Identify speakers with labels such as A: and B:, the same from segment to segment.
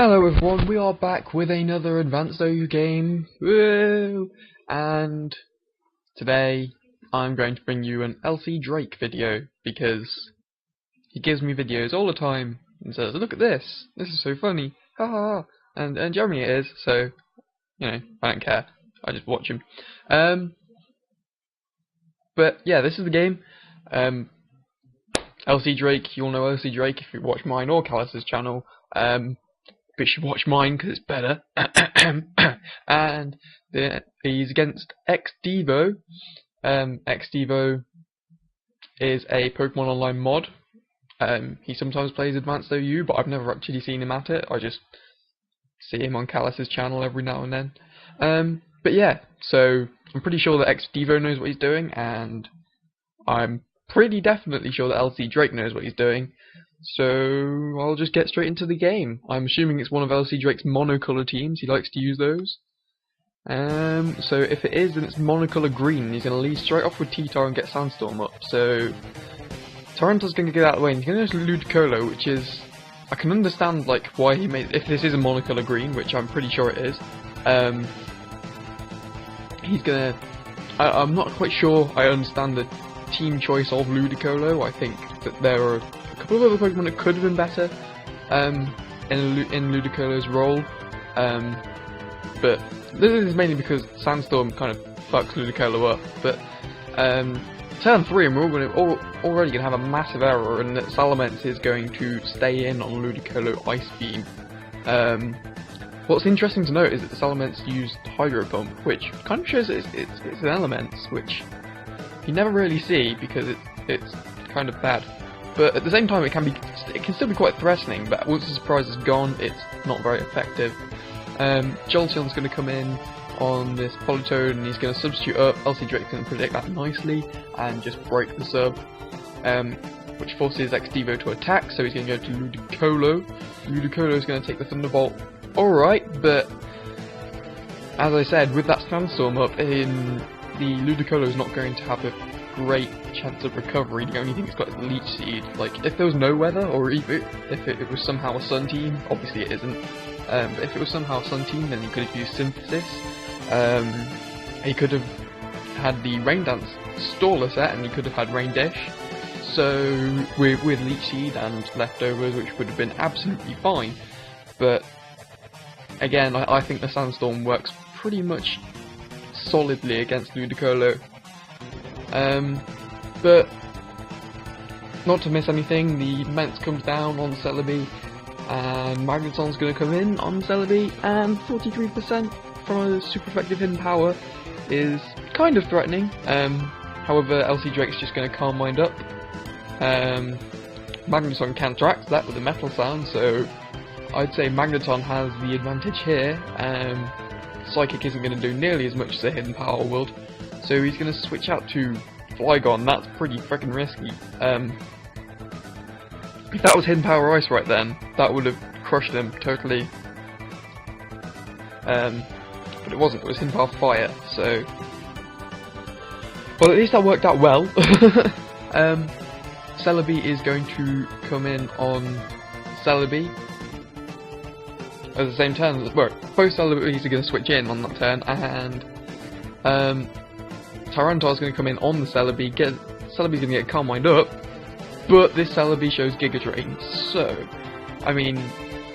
A: Hello everyone, we are back with another Advanced OU game. Woo! And today I'm going to bring you an LC.Drake video because he gives me videos all the time and says, look at this is so funny, ha ha ha. And Jeremy it is, so, you know, I don't care, I just watch him. But yeah, this is the game. LC.Drake, you'll know LC.Drake if you watch mine or Callus's channel. But you should watch mine because it's better. And he's against xdevo. xdevo is a Pokemon Online mod. He sometimes plays Advanced OU, but I've never actually seen him at it. I just see him on Callus's channel every now and then. But yeah, so I'm pretty sure that xdevo knows what he's doing, and I'm pretty definitely sure that LC.Drake knows what he's doing. So I'll just get straight into the game. I'm assuming it's one of LC.Drake's monocolor teams. He likes to use those. So if it is, then it's monocolor green. He's going to lead straight off with T-Tar and get Sandstorm up. So Taranta's going to get out of the way. And he's going to go to Ludicolo, which is, I can understand like why he made, if this is a monocolor green, which I'm pretty sure it is. He's going to, I'm not quite sure I understand the team choice of Ludicolo. I think that there are a couple of other Pokemon that could have been better in Ludicolo's role, but this is mainly because Sandstorm kind of fucks Ludicolo up. But turn 3 and we're already going to have a massive error, and that Salamence is going to stay in on Ludicolo Ice Beam. What's interesting to note is that the Salamence used Hydro Pump, which kind of shows that it's an element, which you never really see because it's kind of bad. But at the same time, it can still be quite threatening. But once the surprise is gone, it's not very effective. Jolteon's going to come in on this Politoed, and he's going to substitute up. LC.Drake's going to predict that nicely and just break the sub, which forces xdevo to attack. So he's going to go to Ludicolo. Ludicolo is going to take the Thunderbolt. All right, but as I said, with that Sandstorm up, the Ludicolo is not going to have a great chance of recovery. The only thing it's got is Leech Seed. Like, if there was no weather, or if it was somehow a Sun team, obviously it isn't, but if it was somehow a Sun team, then he could have used Synthesis. He could have had the Rain Dance Staller set, and he could have had Rain Dish. So, with Leech Seed and leftovers, which would have been absolutely fine. But, again, I think the Sandstorm works pretty much solidly against Ludicolo. But not to miss anything, the Mence comes down on Celebi, and Magneton's going to come in on Celebi, and 43% from a super effective hidden power is kind of threatening. However, LC.Drake's just going to Calm Mind up. Magneton counteracts that with a Metal Sound, so I'd say Magneton has the advantage here. Psychic isn't going to do nearly as much as a hidden power would. So he's going to switch out to Flygon. That's pretty freaking risky. If that was Hidden Power Ice right then, that would have crushed him totally. But it wasn't, it was Hidden Power Fire, so... Well, at least that worked out well. Celebi is going to come in on Celebi. At the same turn, well, both Celebis are going to switch in on that turn, and Tarantar's going to come in on the Celebi. Celebi's going to get Calm Mind up, but this Celebi shows Giga Drain. So, I mean,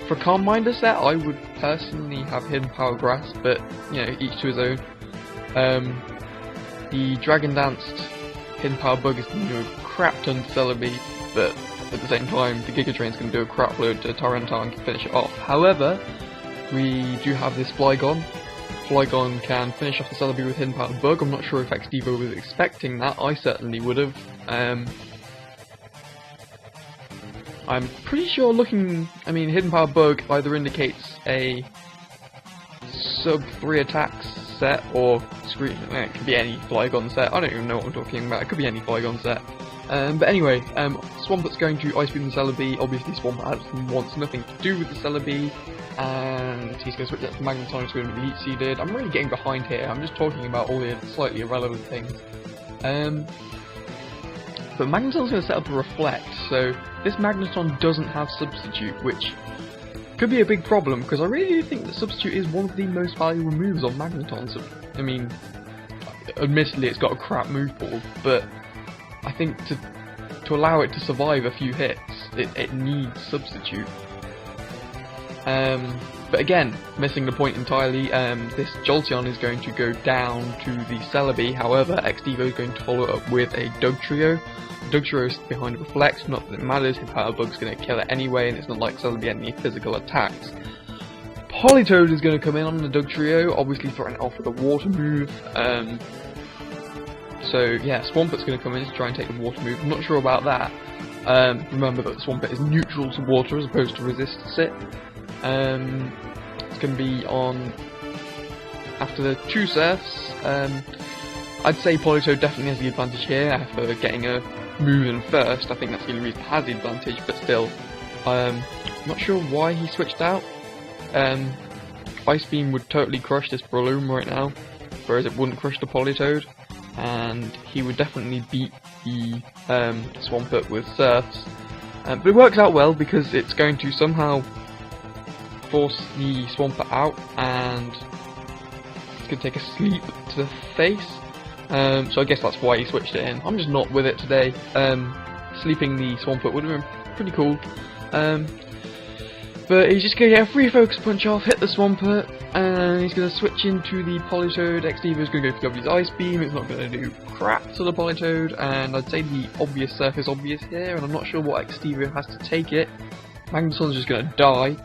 A: for Calm Minder set, I would personally have Hidden Power Grass, but you know, each to his own. The Dragon Danced Hidden Power Bug is going to do a crap ton to Celebi, but at the same time, the Giga Drain's going to do a crap load to Tarantar and finish it off. However, we do have this Flygon. Flygon can finish off the Celebi with Hidden Power Bug. I'm not sure if xdevo was expecting that. I certainly would have. I'm pretty sure Hidden Power Bug either indicates a sub 3 attacks set or Scream. It could be any Flygon set. I don't even know what I'm talking about. It could be any Flygon set. But anyway, Swamput's going to Ice Beam the Celebi. Obviously, Swamput wants nothing to do with the Celebi, and he's going to switch that to Magneton, who's going to be Leech Seeded. I'm really getting behind here. I'm just talking about all the slightly irrelevant things. But Magneton's going to set up a Reflect, so this Magneton doesn't have Substitute, which could be a big problem, because I really do think that Substitute is one of the most valuable moves on Magneton. So, I mean, admittedly it's got a crap move pool, but I think to allow it to survive a few hits, it needs Substitute. But again, missing the point entirely, this Jolteon is going to go down to the Celebi. However, xdevo is going to follow up with a Dugtrio. Dugtrio is behind Reflect, not that it matters, his Power Bug's going to kill it anyway, and it's not like Celebi had any physical attacks. Politoed is going to come in on the Dugtrio, obviously threatening off with a Water move. So yeah, Swampet's going to come in to try and take the Water move. I'm not sure about that. Remember that Swampert is neutral to water as opposed to resists it. It's going to be on after the True Surfs. I'd say Politoed definitely has the advantage here after getting a move in first. I think that's the only reason it has the advantage, but still, I'm not sure why he switched out. Ice Beam would totally crush this Breloom right now, whereas it wouldn't crush the Politoed, and he would definitely beat the Swampert with Surfs. But it works out well because it's going to somehow force the Swampert out, and it's going to take a sleep to the face. So I guess that's why he switched it in. I'm just not with it today. Sleeping the Swampert would have been pretty cool. But he's just going to get a free focus punch off, hit the Swampert, and he's going to switch into the Politoed. xdevo is going to go for W's Ice Beam. It's not going to do crap to the Politoed, and I'd say the obvious surf is obvious here, and I'm not sure what xdevo has to take it. Magneton's just going to die.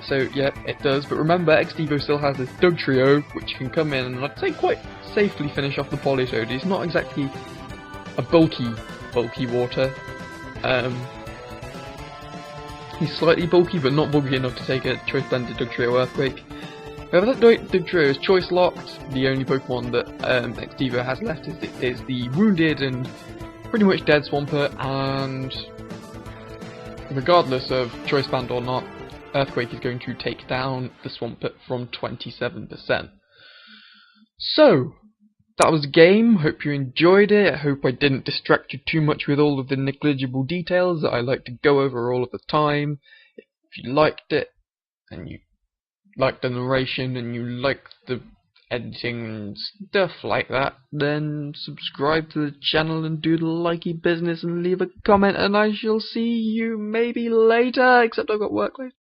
A: So yeah, it does. But remember, xdevo still has this Dugtrio, which can come in and I'd say quite safely finish off the Politoed. He's not exactly a bulky water. He's slightly bulky, but not bulky enough to take a Choice Blended Dugtrio Earthquake. However, that Dugtrio is Choice Locked. The only Pokemon that xdevo has left is the wounded and pretty much dead Swampert, and regardless of Choice Band or not, Earthquake is going to take down the Swampert from 27%. So, that was the game. Hope you enjoyed it. I hope I didn't distract you too much with all of the negligible details that I like to go over all of the time. If you liked it, and you liked the narration, and you liked the editing and stuff like that, then subscribe to the channel and do the likey business and leave a comment, and I shall see you maybe later, except I've got work later.